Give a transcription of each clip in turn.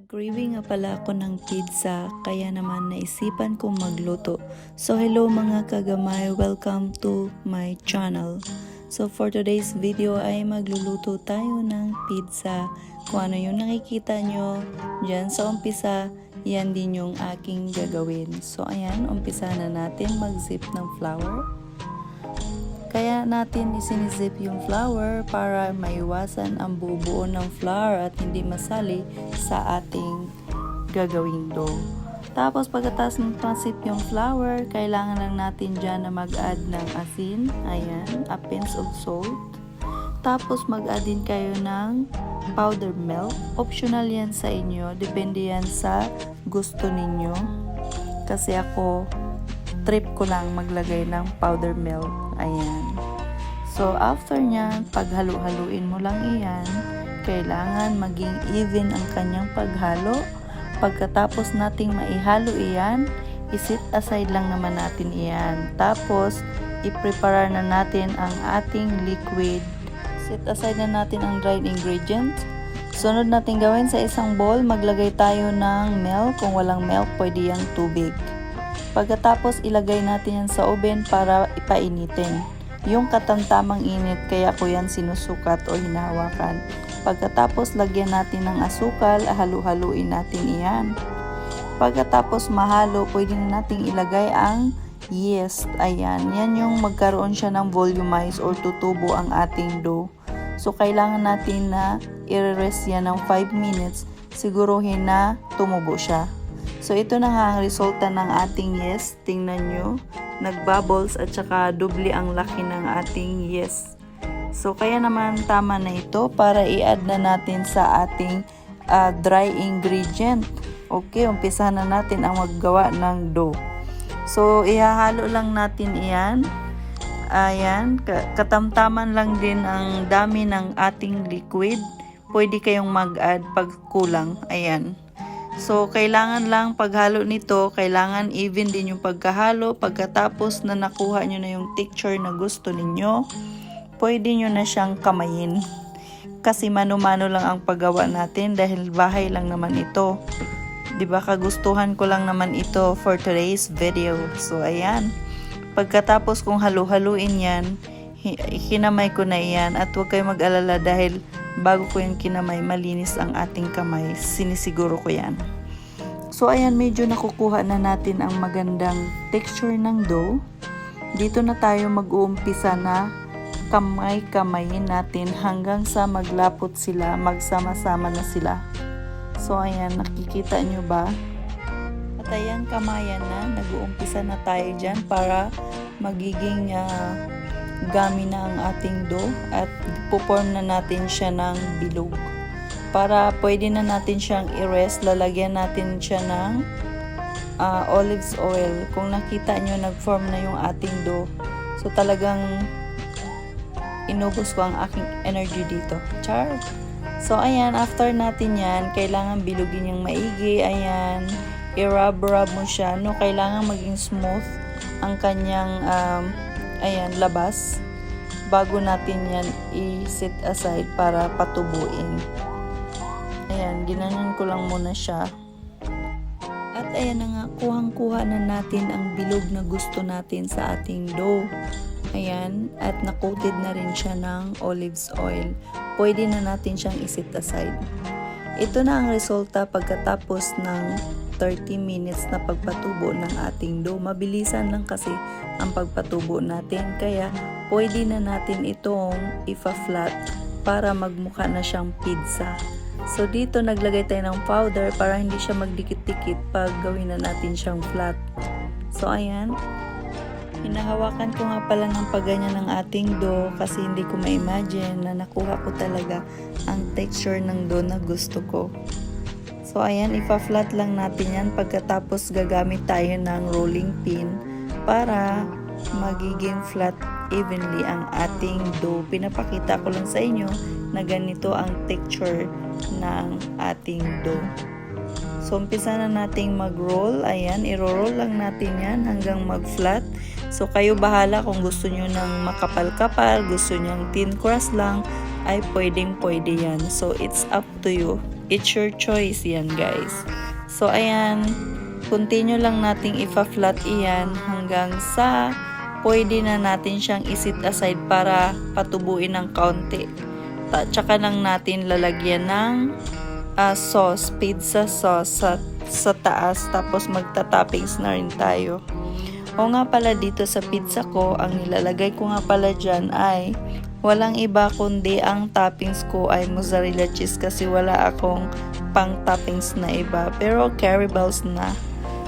Craving nga pala ako ng pizza, kaya naman naisipan kong magluto. So hello mga kagamay, welcome to my channel. So for today's video ay magluluto tayo ng pizza. Kung ano yung nakikita nyo dyan sa umpisa, yan din yung aking gagawin. So ayan, umpisa na natin mag-zip ng flour. Kaya natin isinizip yung flour para maiwasan ang bubuo ng flour at hindi masali sa ating gagawing dough. Tapos pagkatapos ng masip yung flour, kailangan lang natin dyan na mag-add ng asin. Ayan, a pinch of salt. Tapos mag-add din kayo ng powdered milk. Optional yan sa inyo. Depende yan sa gusto ninyo. Kasi ako, trip ko lang maglagay ng powdered milk. Ayan. So, after nyan, paghalo-haluin mo lang iyan, kailangan maging even ang kanyang paghalo. Pagkatapos nating maihalo iyan, isit aside lang naman natin iyan. Tapos, i-prepare na natin ang ating liquid. Set aside na natin ang dried ingredients. Sunod natin gawin sa isang bowl, maglagay tayo ng milk. Kung walang milk, pwede yung tubig. Pagkatapos ilagay natin yan sa oven para ipainitin. Yung katamtamang init, kaya ko yan sinusukat o hinahawakan. Pagkatapos lagyan natin ng asukal, halu-haluin natin iyan. Pagkatapos mahalo, pwede na nating ilagay ang yeast. Ayan, yan yung magkaroon siya ng volumize or tutubo ang ating dough. So kailangan natin na i-rest yan ng 5 minutes, siguruhin na tumubo siya. So, ito na nga ang resulta ng ating yeast. Tingnan nyo, nagbubbles at saka doble ang laki ng ating yeast. So, kaya naman tama na ito para i-add na natin sa ating dry ingredient. Okay, umpisa na natin ang maggawa ng dough. So, ihahalo lang natin iyan. Ayan, katamtaman lang din ang dami ng ating liquid. Pwede kayong mag-add pag kulang. Ayan. So, kailangan lang paghalo nito, kailangan even din yung pagkahalo. Pagkatapos na nakuha nyo na yung texture na gusto ninyo, pwede nyo na siyang kamayin. Kasi mano-mano lang ang paggawa natin dahil bahay lang naman ito. Diba, kagustuhan ko lang naman ito for today's video. So, ayan. Pagkatapos kong halu-haluin yan, kinamay ko na yan. At huwag kayo mag-alala dahil bago ko yung kinamay, malinis ang ating kamay. Sinisiguro ko yan. So, ayan, medyo nakukuha na natin ang magandang texture ng dough. Dito na tayo mag-uumpisa na kamay-kamayin natin hanggang sa maglapot sila, magsama-sama na sila. So, ayan, nakikita nyo ba? At ayan, kamayan na. Nag-uumpisa na tayo dyan para magiging gami na ang ating dough at puporm na natin siya ng bilog. Para pwede na natin siyang i-rest, lalagyan natin siya ng olive oil. Kung nakita nyo, nag-form na yung ating dough. So talagang inubos ko ang aking energy dito. Char! So ayan, after natin yan, kailangan bilugin yung maigi. Ayan, i-rub-rub mo siya. No, kailangan maging smooth ang kanyang ayan, labas bago natin yan i-set aside para patubuin. Ayan, ginanyan ko lang muna siya. At ayan na nga, kuhang-kuha na natin ang bilog na gusto natin sa ating dough. Ayan, at na-coated na rin siya ng olive oil. Pwede na natin siyang i-set aside. Ito na ang resulta pagkatapos ng 30 minutes na pagpatubo ng ating dough. Mabilisan lang kasi ang pagpatubo natin, kaya pwede na natin itong ipa-flat para magmukha na siyang pizza. So dito naglagay tayo ng powder para hindi siya magdikit-dikit pag gawin na natin siyang flat. So ayan, hinahawakan ko nga pala ng pagganyan ng ating dough kasi hindi ko ma-imagine na nakuha ko talaga ang texture ng dough na gusto ko. So, ayan, ipa-flat lang natin yan. Pagkatapos, gagamit tayo ng rolling pin para magiging flat evenly ang ating dough. Pinapakita ko lang sa inyo na ganito ang texture ng ating dough. So, umpisa na nating mag-roll. Ayan, i-roll lang natin yan hanggang mag-flat. So, kayo bahala kung gusto nyo ng makapal-kapal, gusto nyo ng thin crust lang, ay pwedeng-pwede yan. So, it's up to you. it's your choice yan guys. So ayan, continue lang nating ipa-flat iyan hanggang sa pwede na natin siyang isit aside para patubuin ng kaunti. Tsaka lang natin lalagyan ng sauce, pizza sauce sa taas, tapos magta-toppings na rin tayo. O nga pala, dito sa pizza ko, ang nilalagay ko nga pala dyan ay walang iba kundi ang toppings ko ay mozzarella cheese kasi wala akong pang toppings na iba, pero curry balls na.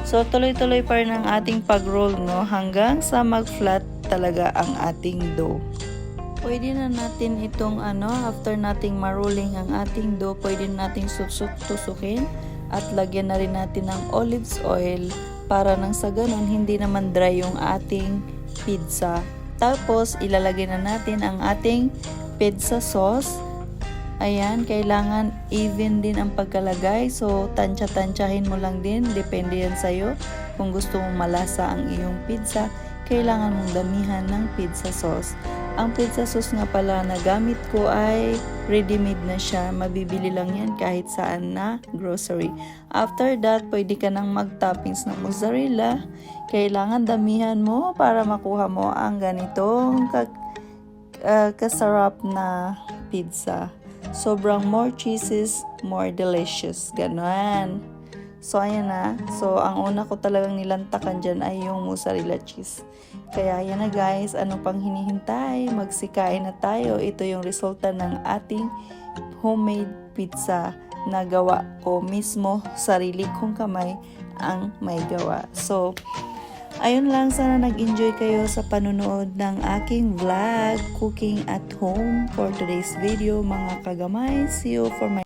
So tuloy-tuloy pa rin ang ating pag-roll, no, hanggang sa mag-flat talaga ang ating dough. Pwede na natin itong after nating marolling ang ating dough, pwede nating tusukin at lagyan na rin natin ng olive oil para nang sa ganun hindi naman dry yung ating pizza. Tapos ilalagay na natin ang ating pizza sauce. Ayan, kailangan even din ang pagkalagay. So tansya-tansyahin mo lang din, depende yan sa'yo. Kung gusto mong malasa ang iyong pizza, kailangan mong damihan ng pizza sauce. Ang pizza sauce nga pala na gamit ko ay ready-made na siya. Mabibili lang yan kahit saan na grocery. After that, pwede ka nang mag-toppings ng mozzarella. Kailangan damihan mo para makuha mo ang ganitong kasarap na pizza. Sobrang more cheeses, more delicious. Ganon. So, ayan na. So, ang una ko talagang nilantakan dyan ay yung mozzarella cheese. Kaya, ayan na guys. Ano pang hinihintay? Magsikain na tayo. Ito yung resulta ng ating homemade pizza na gawa ko mismo. Sarili kong kamay ang may gawa. So, ayun lang. Sana nag-enjoy kayo sa panunood ng aking vlog, cooking at home for today's video, mga kagamay. See you for my